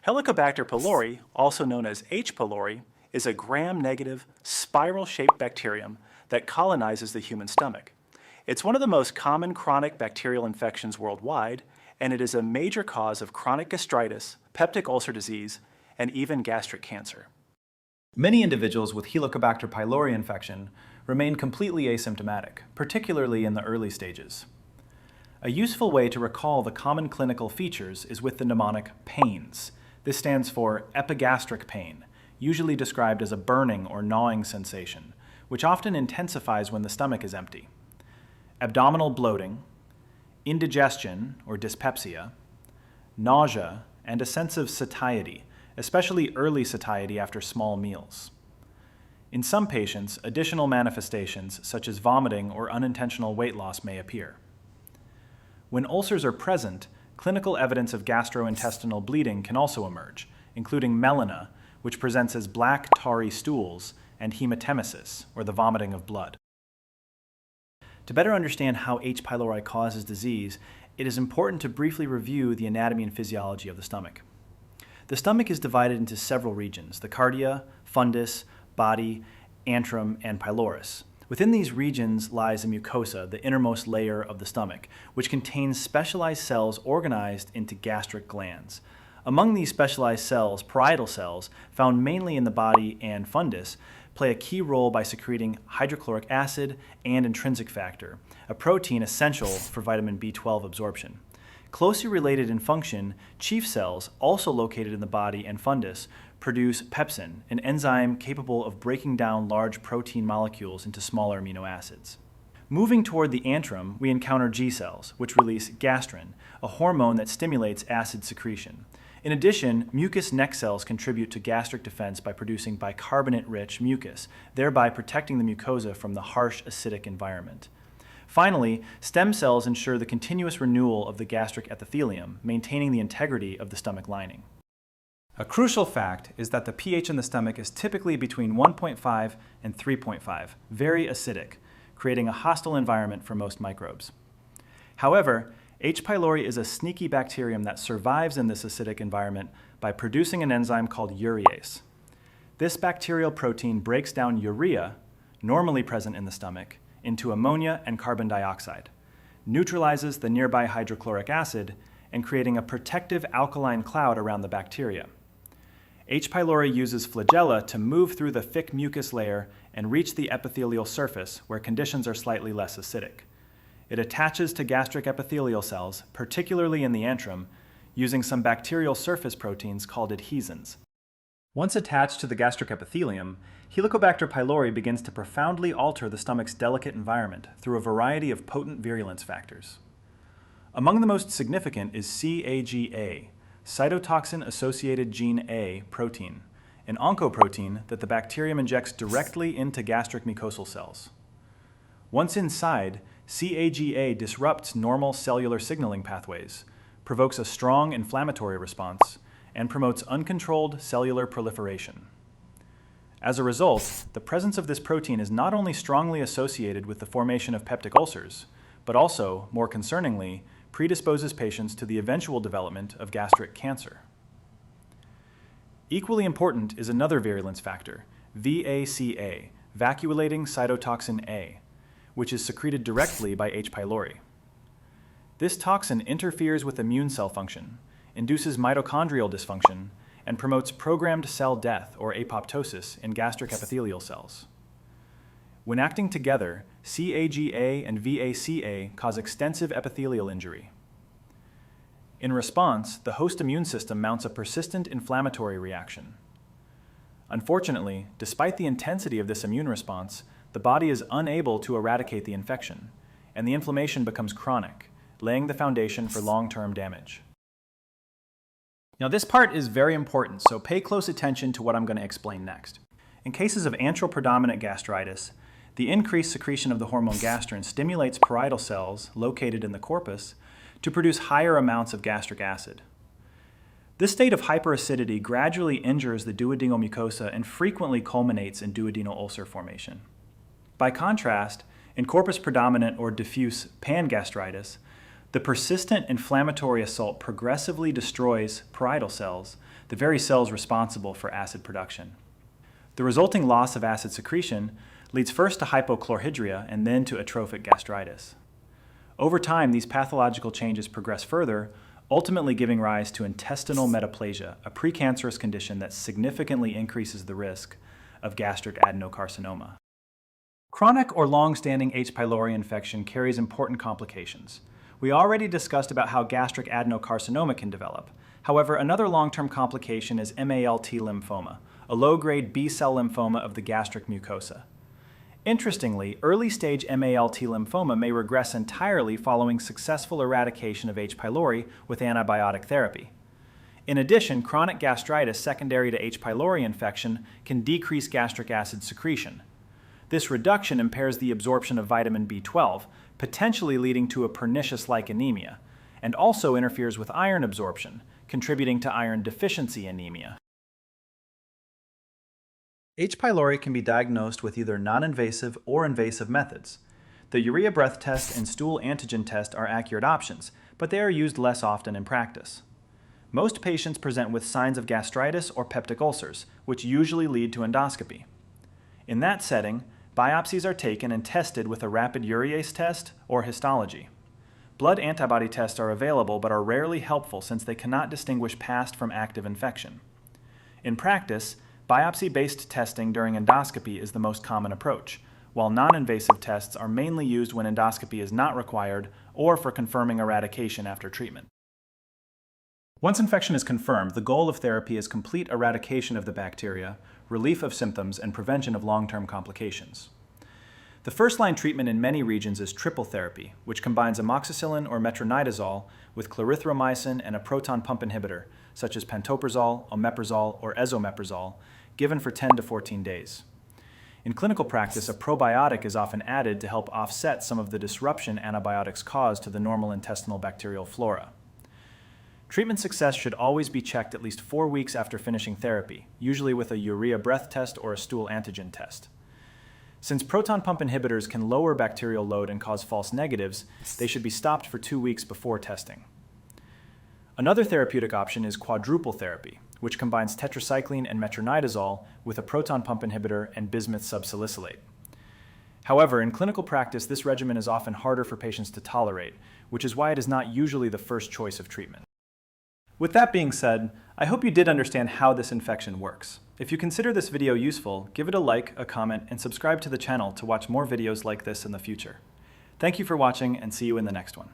Helicobacter pylori, also known as H.Pylori, is a gram-negative, spiral-shaped bacterium that colonizes the human stomach. It's one of the most common chronic bacterial infections worldwide, and it is a major cause of chronic gastritis, peptic ulcer disease, and even gastric cancer. Many individuals with Helicobacter pylori infection remain completely asymptomatic, particularly in the early stages. A useful way to recall the common clinical features is with the mnemonic PAINS. This stands for epigastric pain, usually described as a burning or gnawing sensation, which often intensifies when the stomach is empty. Abdominal bloating, indigestion or dyspepsia, nausea, and a sense of satiety, especially early satiety after small meals. In some patients, additional manifestations such as vomiting or unintentional weight loss may appear. When ulcers are present, clinical evidence of gastrointestinal bleeding can also emerge, including melena, which presents as black, tarry stools, and hematemesis, or the vomiting of blood. To better understand how H. pylori causes disease, it is important to briefly review the anatomy and physiology of the stomach. The stomach is divided into several regions: the cardia, fundus, body, antrum, and pylorus. Within these regions lies a mucosa, the innermost layer of the stomach, which contains specialized cells organized into gastric glands. Among these specialized cells, parietal cells, found mainly in the body and fundus, play a key role by secreting hydrochloric acid and intrinsic factor, a protein essential for vitamin B12 absorption. Closely related in function, chief cells, also located in the body and fundus, produce pepsin, an enzyme capable of breaking down large protein molecules into smaller amino acids. Moving toward the antrum, we encounter G cells, which release gastrin, a hormone that stimulates acid secretion. In addition, mucous neck cells contribute to gastric defense by producing bicarbonate-rich mucus, thereby protecting the mucosa from the harsh acidic environment. Finally, stem cells ensure the continuous renewal of the gastric epithelium, maintaining the integrity of the stomach lining. A crucial fact is that the pH in the stomach is typically between 1.5 and 3.5, very acidic, creating a hostile environment for most microbes. However, H. pylori is a sneaky bacterium that survives in this acidic environment by producing an enzyme called urease. This bacterial protein breaks down urea, normally present in the stomach, into ammonia and carbon dioxide, neutralizes the nearby hydrochloric acid, and creating a protective alkaline cloud around the bacteria. H. pylori uses flagella to move through the thick mucus layer and reach the epithelial surface where conditions are slightly less acidic. It attaches to gastric epithelial cells, particularly in the antrum, using some bacterial surface proteins called adhesins. Once attached to the gastric epithelium, Helicobacter pylori begins to profoundly alter the stomach's delicate environment through a variety of potent virulence factors. Among the most significant is CagA, cytotoxin-associated gene A protein, an oncoprotein that the bacterium injects directly into gastric mucosal cells. Once inside, CagA disrupts normal cellular signaling pathways, provokes a strong inflammatory response, and promotes uncontrolled cellular proliferation. As a result, the presence of this protein is not only strongly associated with the formation of peptic ulcers, but also, more concerningly, predisposes patients to the eventual development of gastric cancer. Equally important is another virulence factor, VacA, vacuolating cytotoxin A, which is secreted directly by H. pylori. This toxin interferes with immune cell function, induces mitochondrial dysfunction, and promotes programmed cell death or apoptosis in gastric epithelial cells. When acting together, CagA and VacA cause extensive epithelial injury. In response, the host immune system mounts a persistent inflammatory reaction. Unfortunately, despite the intensity of this immune response, the body is unable to eradicate the infection, and the inflammation becomes chronic, laying the foundation for long-term damage. Now, this part is very important, so pay close attention to what I'm going to explain next. In cases of antral predominant gastritis, the increased secretion of the hormone gastrin stimulates parietal cells located in the corpus to produce higher amounts of gastric acid. This state of hyperacidity gradually injures the duodenal mucosa and frequently culminates in duodenal ulcer formation. By contrast, in corpus predominant or diffuse pangastritis, the persistent inflammatory assault progressively destroys parietal cells, the very cells responsible for acid production. The resulting loss of acid secretion leads first to hypochlorhydria and then to atrophic gastritis. Over time, these pathological changes progress further, ultimately giving rise to intestinal metaplasia, a precancerous condition that significantly increases the risk of gastric adenocarcinoma. Chronic or long-standing H. pylori infection carries important complications. We already discussed about how gastric adenocarcinoma can develop. However, another long-term complication is MALT lymphoma, a low-grade B-cell lymphoma of the gastric mucosa. Interestingly, early-stage MALT lymphoma may regress entirely following successful eradication of H. pylori with antibiotic therapy. In addition, chronic gastritis secondary to H. pylori infection can decrease gastric acid secretion. This reduction impairs the absorption of vitamin B12, potentially leading to a pernicious-like anemia, and also interferes with iron absorption, contributing to iron deficiency anemia. H. pylori can be diagnosed with either non-invasive or invasive methods. The urea breath test and stool antigen test are accurate options, but they are used less often in practice. Most patients present with signs of gastritis or peptic ulcers, which usually lead to endoscopy. In that setting, biopsies are taken and tested with a rapid urease test or histology. Blood antibody tests are available but are rarely helpful since they cannot distinguish past from active infection. In practice, biopsy-based testing during endoscopy is the most common approach, while non-invasive tests are mainly used when endoscopy is not required or for confirming eradication after treatment. Once infection is confirmed, the goal of therapy is complete eradication of the bacteria, relief of symptoms, and prevention of long-term complications. The first-line treatment in many regions is triple therapy, which combines amoxicillin or metronidazole with clarithromycin and a proton pump inhibitor, such as pantoprazole, omeprazole, or esomeprazole, given for 10 to 14 days. In clinical practice, a probiotic is often added to help offset some of the disruption antibiotics cause to the normal intestinal bacterial flora. Treatment success should always be checked at least 4 weeks after finishing therapy, usually with a urea breath test or a stool antigen test. Since proton pump inhibitors can lower bacterial load and cause false negatives, they should be stopped for 2 weeks before testing. Another therapeutic option is quadruple therapy, which combines tetracycline and metronidazole with a proton pump inhibitor and bismuth subsalicylate. However, in clinical practice, this regimen is often harder for patients to tolerate, which is why it is not usually the first choice of treatment. With that being said, I hope you did understand how this infection works. If you consider this video useful, give it a like, a comment, and subscribe to the channel to watch more videos like this in the future. Thank you for watching, and see you in the next one.